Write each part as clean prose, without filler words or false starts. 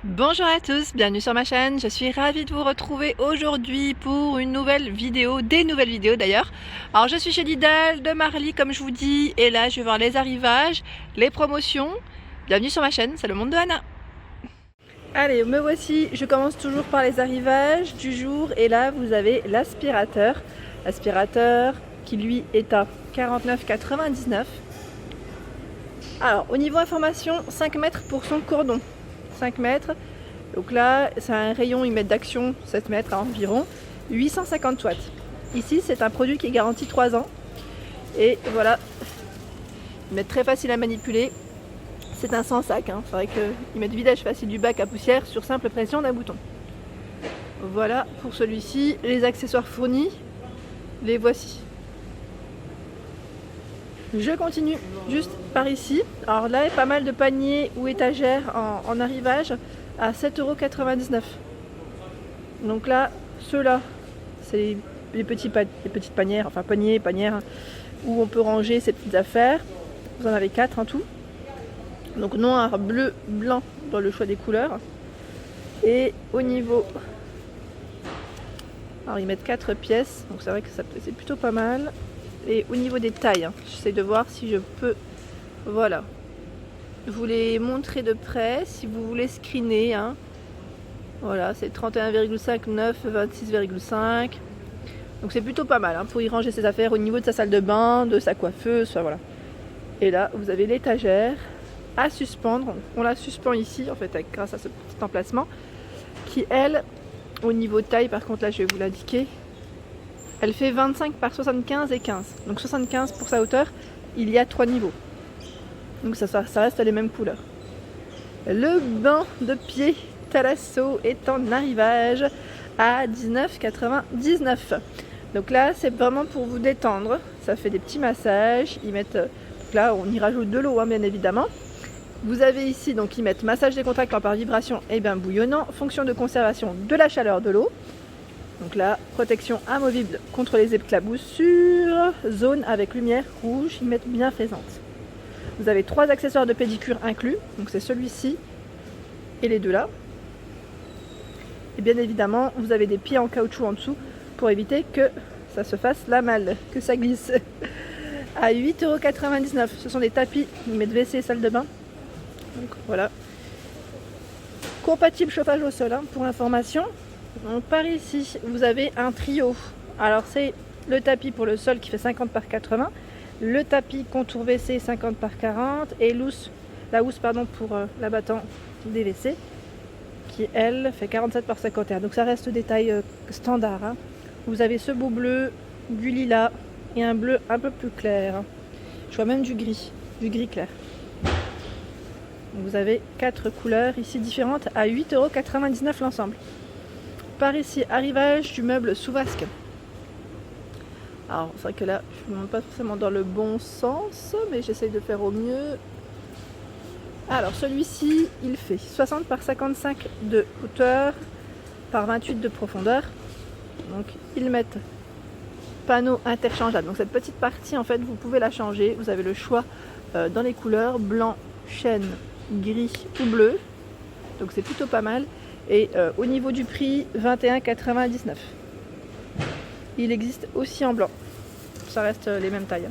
Bonjour à tous, bienvenue sur ma chaîne, je suis ravie de vous retrouver aujourd'hui pour une nouvelle vidéo, des nouvelles vidéos d'ailleurs. Alors je suis chez Lidl de Marly comme je vous dis, et là je vais voir les arrivages, les promotions. Bienvenue sur ma chaîne, c'est le monde de Anna. Allez, me voici, je commence toujours par les arrivages du jour et là vous avez l'aspirateur. L'aspirateur qui lui est à 49,99 €. Alors au niveau information, 5 mètres pour son cordon. 5 mètres, donc là c'est un rayon, ils mettent d'action 7 mètres à environ 850 watts. Ici c'est un produit qui est garanti 3 ans et voilà, ils mettent très facile à manipuler. C'est un sans sac, c'est vrai qu'ils mettent vidage facile du bac à poussière sur simple pression d'un bouton. Voilà pour celui-ci, les accessoires fournis, les voici. Je continue juste par ici. Alors là, il y a pas mal de paniers ou étagères en arrivage à 7,99 €. Donc là, ceux-là, c'est les petites panières, enfin panières, où on peut ranger ses petites affaires. Vous en avez 4 en tout. Donc noir, bleu, blanc dans le choix des couleurs. Et au niveau... Alors ils mettent 4 pièces, donc c'est vrai que c'est plutôt pas mal. Et au niveau des tailles, j'essaie de voir si je peux, voilà, vous les montrer de près, si vous voulez screener, voilà, c'est 31,5, 9, 26,5, donc c'est plutôt pas mal pour y ranger ses affaires au niveau de sa salle de bain, de sa coiffeuse, enfin, voilà. Et là, vous avez l'étagère à suspendre, on la suspend ici, en fait, grâce à ce petit emplacement, qui, elle, au niveau taille, par contre, là, je vais vous l'indiquer, elle fait 25 par 75 et 15. Donc 75 pour sa hauteur, il y a 3 niveaux. Donc ça reste les mêmes couleurs. Le banc de pied Thalasso est en arrivage à 19,99 €. Donc là, c'est vraiment pour vous détendre. Ça fait des petits massages. Ils mettent, donc là, on y rajoute de l'eau, bien évidemment. Vous avez ici, donc ils mettent massage décontractant par vibration et bain bouillonnant, fonction de conservation de la chaleur de l'eau. Donc là, protection amovible contre les éclaboussures, zone avec lumière rouge, ils mettent bien présente. Vous avez 3 accessoires de pédicure inclus, donc c'est celui-ci et les deux là. Et bien évidemment, vous avez des pieds en caoutchouc en dessous pour éviter que ça se fasse la malle, que ça glisse. À 8,99 €, ce sont des tapis, ils mettent WC, salle de bain. Donc voilà. Compatible chauffage au sol, pour information. Donc par ici, vous avez un trio. Alors c'est le tapis pour le sol qui fait 50 par 80, le tapis contour WC 50 par 40 et la housse pour l'abattant des WC qui elle fait 47 par 51. Donc ça reste des tailles standards. Vous avez ce beau bleu, du lilas et un bleu un peu plus clair. Je vois même du gris clair. Vous avez 4 couleurs ici différentes à 8,99 € l'ensemble. Par ici, arrivage du meuble sous vasque. Alors c'est vrai que là, je ne monte pas forcément dans le bon sens, mais j'essaye de faire au mieux. Alors celui-ci, il fait 60 par 55 de hauteur, par 28 de profondeur. Donc ils mettent panneau interchangeable. Donc cette petite partie, en fait, vous pouvez la changer. Vous avez le choix dans les couleurs, blanc, chêne, gris ou bleu. Donc c'est plutôt pas mal. Et au niveau du prix, 21,99 €. Il existe aussi en blanc. Ça reste les mêmes tailles.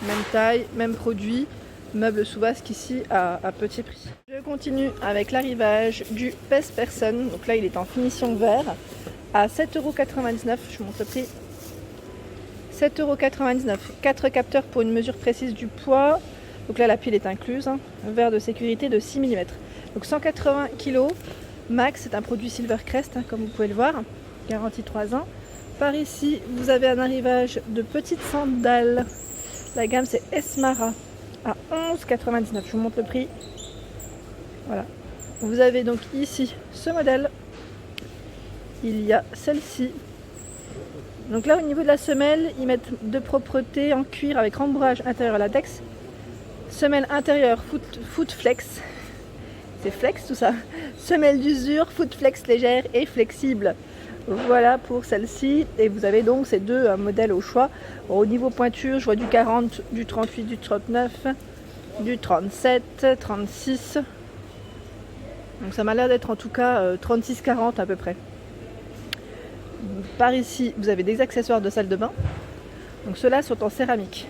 Même taille, même produit. Meuble sous vasque ici à petit prix. Je continue avec l'arrivage du Pèse Personne. Donc là, il est en finition verre à 7,99 €. Je montre le prix. 7,99 €. 4 capteurs pour une mesure précise du poids. Donc là, la pile est incluse. Un verre de sécurité de 6 mm. Donc 180 kg max, c'est un produit Silvercrest, comme vous pouvez le voir, garantie 3 ans. Par ici, vous avez un arrivage de petites sandales. La gamme c'est Esmara à 11,99 €. Je vous montre le prix. Voilà. Vous avez donc ici ce modèle. Il y a celle-ci. Donc là, au niveau de la semelle, ils mettent de propreté en cuir avec rembourrage intérieur latex. Semelle intérieure foot flex. C'est flex tout ça. Semelle d'usure, foot flex légère et flexible. Voilà pour celle-ci. Et vous avez donc ces deux modèles au choix. Au niveau pointure, je vois du 40, du 38, du 39, du 37, 36, Donc ça m'a l'air d'être en tout cas 36-40 à peu près. Par ici, vous avez des accessoires de salle de bain. Donc ceux-là sont en céramique.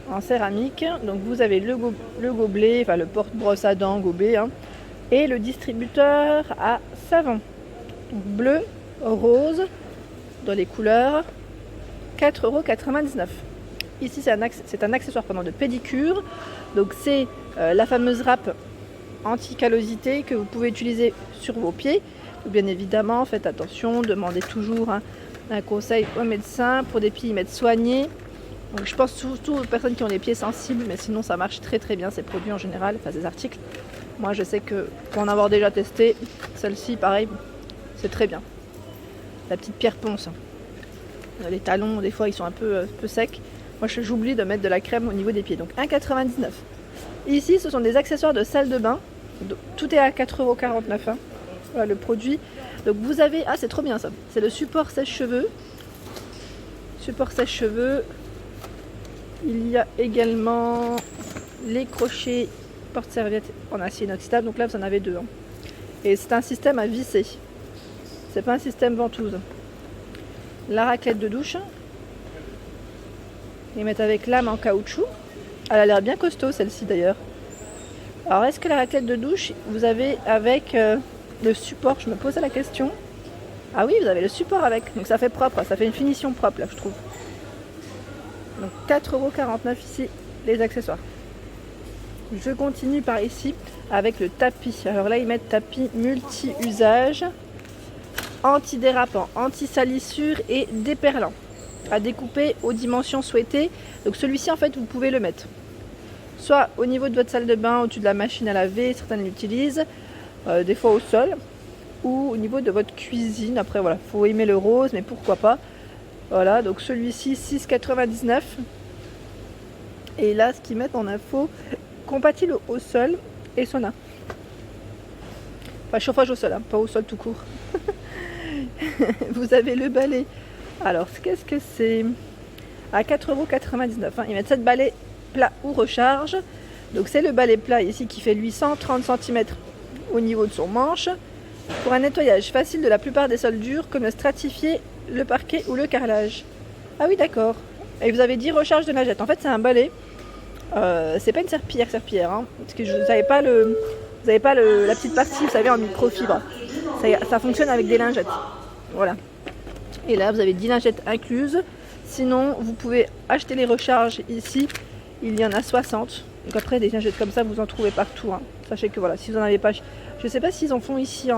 En céramique, donc vous avez le gobelet, enfin le porte-brosse à dents gobelet, hein, et le distributeur à savon. Donc bleu, rose, dans les couleurs, 4,99 €. Ici c'est un accessoire de pédicure. Donc c'est la fameuse râpe anti-callosité que vous pouvez utiliser sur vos pieds. Donc, bien évidemment, faites attention, demandez toujours un conseil au médecin pour des pieds soignés. Donc, je pense surtout aux personnes qui ont les pieds sensibles, mais sinon ça marche très très bien ces produits en général, enfin ces articles. Moi je sais que pour en avoir déjà testé, celle-ci pareil, c'est très bien. La petite pierre ponce. Les talons des fois ils sont un peu secs. Moi j'oublie de mettre de la crème au niveau des pieds. Donc 1,99 €. Ici ce sont des accessoires de salle de bain. Tout est à 4,49 €. Hein. Voilà le produit. Donc vous avez, ah c'est trop bien ça, c'est le support sèche-cheveux. Support sèche-cheveux. Il y a également les crochets porte-serviettes en acier inoxydable. Donc là vous en avez 2. Hein. Et c'est un système à visser. C'est pas un système ventouse. La raclette de douche. Ils mettent avec lame en caoutchouc. Elle a l'air bien costaud celle-ci d'ailleurs. Alors est-ce que la raclette de douche, vous avez avec le support? Je me posais la question. Ah oui, vous avez le support avec. Donc ça fait propre, ça fait une finition propre là je trouve. Donc 4,49 € ici les accessoires. Je continue par ici avec le tapis. Alors là ils mettent tapis multi-usage, anti-dérapant, anti-salissure et déperlant, à découper aux dimensions souhaitées. Donc celui-ci en fait vous pouvez le mettre soit au niveau de votre salle de bain, au-dessus de la machine à laver, certaines l'utilisent, des fois au sol, ou au niveau de votre cuisine. Après voilà, faut aimer le rose, mais pourquoi pas. Voilà, donc celui-ci 6,99 €. Et là ce qu'ils mettent en info, compatible au sol et sauna. Enfin chauffage au sol, hein, pas au sol tout court. Vous avez le balai. Alors qu'est-ce que c'est? À 4,99 €. Hein. Ils mettent 7 balais plat ou recharge. Donc c'est le balai plat ici qui fait lui 130 cm au niveau de son manche. Pour un nettoyage facile de la plupart des sols durs comme le stratifié, le parquet ou le carrelage. Ah oui d'accord. Et vous avez dit recharge de lingettes. En fait c'est un balai. C'est pas une serpillière hein, parce que vous n'avez pas la petite partie, vous savez, en microfibre. Ça fonctionne avec des lingettes. Voilà. Et là vous avez 10 lingettes incluses. Sinon vous pouvez acheter les recharges ici. Il y en a 60. Donc après des lingettes comme ça vous en trouvez partout. Hein. Sachez que voilà, si vous n'en avez pas, je sais pas s'ils en font ici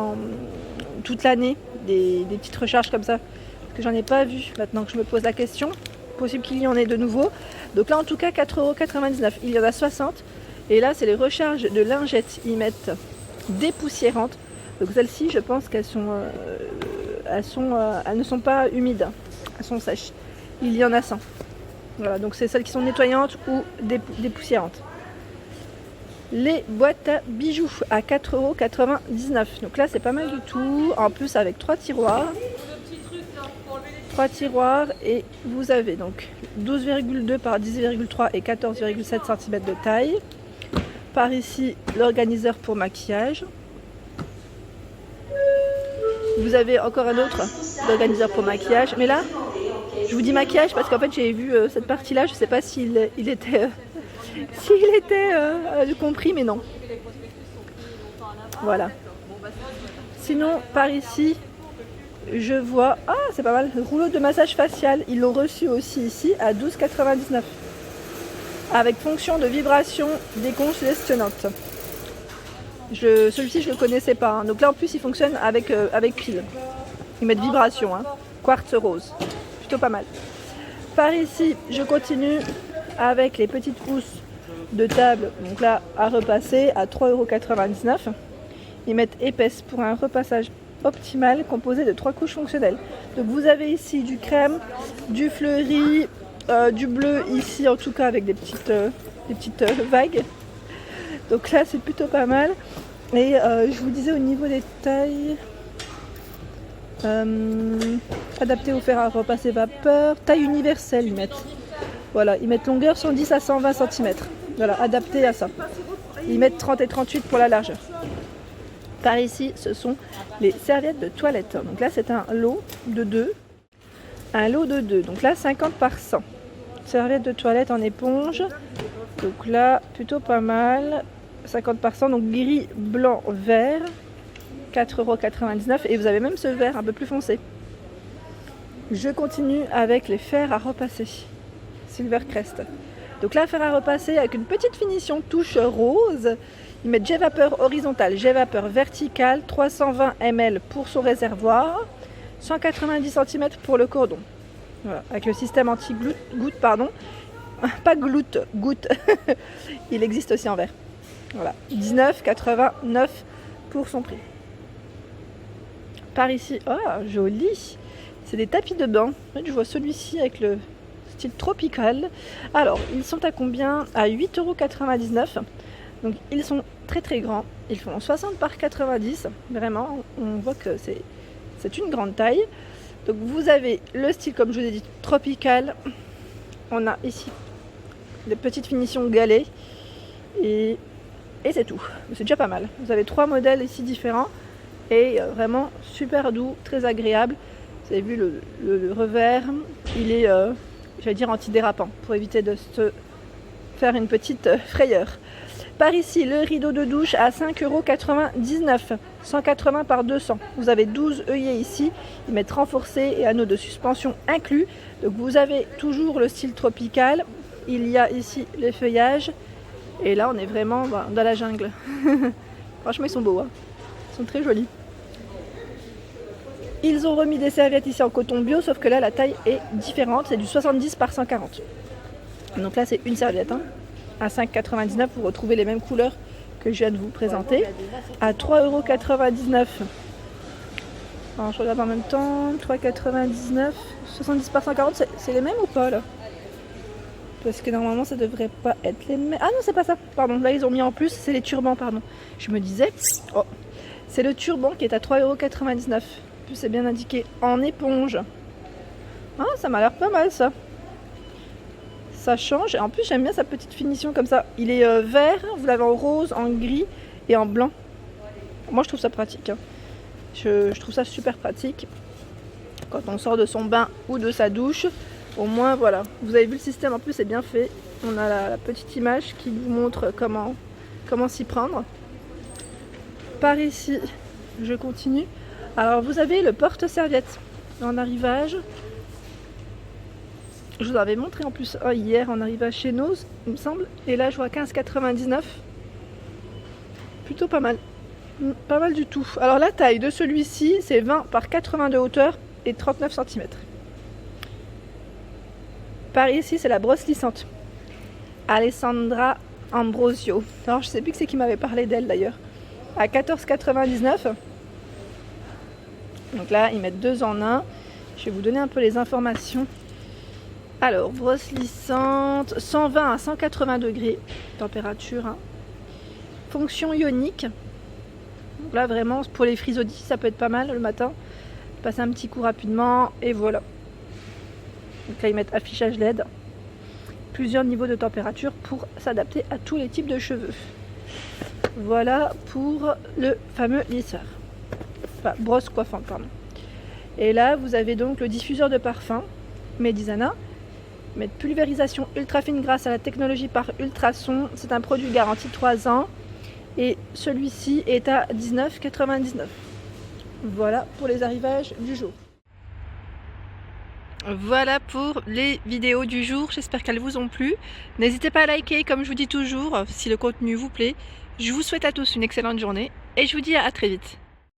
toute l'année des petites recharges comme ça. Parce que j'en ai pas vu maintenant que je me pose la question. Possible qu'il y en ait de nouveau. Donc là en tout cas 4,99 €. Il y en a 60. Et là c'est les recharges de lingettes. Ils mettent dépoussiérantes. Donc celles-ci je pense qu'elles elles ne sont pas humides. Elles sont sèches. Il y en a 100. Voilà, donc c'est celles qui sont nettoyantes ou dépoussiérantes. Les boîtes à bijoux à 4,99 €. Donc là c'est pas mal du tout. En plus avec 3 tiroirs. 3 tiroirs et vous avez donc 12,2 par 10,3 et 14,7 cm de taille. Par ici l'organiseur pour maquillage. Vous avez encore un autre organiseur pour maquillage, mais là je vous dis maquillage parce qu'en fait j'ai vu cette partie là, je sais pas s'il était compris, mais non. Voilà. Sinon par ici je vois, ah c'est pas mal, rouleau de massage facial, ils l'ont reçu aussi ici à 12,99 € avec fonction de vibration décongestionnante. Celui-ci je le connaissais pas, hein. Donc là en plus il fonctionne avec pile. Ils mettent vibration, hein. Quartz rose, plutôt pas mal. Par ici je continue avec les petites housses de table, donc là à repasser à 3,99 €. Ils mettent épaisse pour un repassage optimal composé de 3 couches fonctionnelles. Donc vous avez ici du crème, du fleuri, du bleu ici en tout cas avec des petites vagues. Donc là c'est plutôt pas mal. Et je vous disais au niveau des tailles, adapté au fer à repasser vapeur, taille universelle ils mettent. Voilà, ils mettent longueur 110 à 120 cm. Voilà, adapté à ça. Ils mettent 30 et 38 pour la largeur. Par ici, ce sont les serviettes de toilette. Donc là, c'est un lot de 2. Un lot de 2. Donc là, 50 par 100. Serviettes de toilette en éponge. Donc là, plutôt pas mal. 50 par 100. Donc gris, blanc, vert. 4,99 €. Et vous avez même ce vert un peu plus foncé. Je continue avec les fers à repasser. Silvercrest. Donc là, fer à repasser avec une petite finition touche rose. Ils mettent jet vapeur horizontal, jet vapeur vertical, 320 ml pour son réservoir, 190 cm pour le cordon. Voilà, avec le système anti-goutte, pardon. Pas goutte. Il existe aussi en verre. Voilà, 19,89 pour son prix. Par ici, oh, joli. C'est des tapis de bain. Je vois celui-ci avec le style tropical. Alors, ils sont à combien? À 8,99 €. Donc ils sont très très grands, ils font 60 par 90, vraiment on voit que c'est une grande taille. Donc vous avez le style, comme je vous ai dit, tropical. On a ici des petites finitions galets et c'est tout, c'est déjà pas mal. Vous avez 3 modèles ici différents et vraiment super doux, très agréable. Vous avez vu le revers, il est j'allais dire antidérapant pour éviter de se faire une petite frayeur. Par ici, le rideau de douche à 5,99 €, 180 par 200. Vous avez 12 œillets ici, ils mettent renforcé et anneaux de suspension inclus. Donc vous avez toujours le style tropical. Il y a ici les feuillages. Et là, on est vraiment dans la jungle. Franchement, ils sont beaux, hein. Ils sont très jolis. Ils ont remis des serviettes ici en coton bio, sauf que là, la taille est différente. C'est du 70 par 140. Donc là, c'est une serviette, hein. À 5,99 €, vous retrouvez les mêmes couleurs que je viens de vous présenter. À 3,99 €. Alors, je regarde en même temps. 3,99 €, 70 par 140, c'est les mêmes ou pas là? Parce que normalement, ça devrait pas être les mêmes. Ah non, c'est pas ça. Pardon, là, ils ont mis en plus, c'est les turbans, pardon. Je me disais, oh, c'est le turban qui est à 3,99 €. Plus c'est bien indiqué en éponge. Ah, ça m'a l'air pas mal ça. Ça change, et en plus j'aime bien sa petite finition comme ça. Il est vert, vous l'avez en rose, en gris et en blanc. Moi je trouve ça pratique, hein. Je trouve ça super pratique quand on sort de son bain ou de sa douche. Au moins voilà, vous avez vu le système, en plus c'est bien fait. On a la petite image qui vous montre comment s'y prendre. Par ici, je continue. Alors vous avez le porte-serviette en arrivage. Je vous avais montré en plus hier en arrivant chez nous, il me semble. Et là, je vois 15,99 €. Plutôt pas mal. Pas mal du tout. Alors la taille de celui-ci, c'est 20 par 80 de hauteur et 39 cm. Par ici, c'est la brosse lissante. Alessandra Ambrosio. Alors, je sais plus que c'est qui m'avait parlé d'elle d'ailleurs. À 14,99 €. Donc là, ils mettent 2 en 1. Je vais vous donner un peu les informations. Alors, brosse lissante, 120 à 180 degrés, température, hein. Fonction ionique. Donc là, vraiment, pour les frisodis, ça peut être pas mal le matin. Passer un petit coup rapidement, et voilà. Donc là, ils mettent affichage LED. Plusieurs niveaux de température pour s'adapter à tous les types de cheveux. Voilà pour le fameux lisseur. Enfin, brosse coiffante, pardon. Et là, vous avez donc le diffuseur de parfum, Medizana. Mettre pulvérisation ultra fine grâce à la technologie par ultrason. C'est un produit garanti 3 ans. Et celui-ci est à 19,99 €. Voilà pour les arrivages du jour. Voilà pour les vidéos du jour. J'espère qu'elles vous ont plu. N'hésitez pas à liker, comme je vous dis toujours, si le contenu vous plaît. Je vous souhaite à tous une excellente journée et je vous dis à très vite.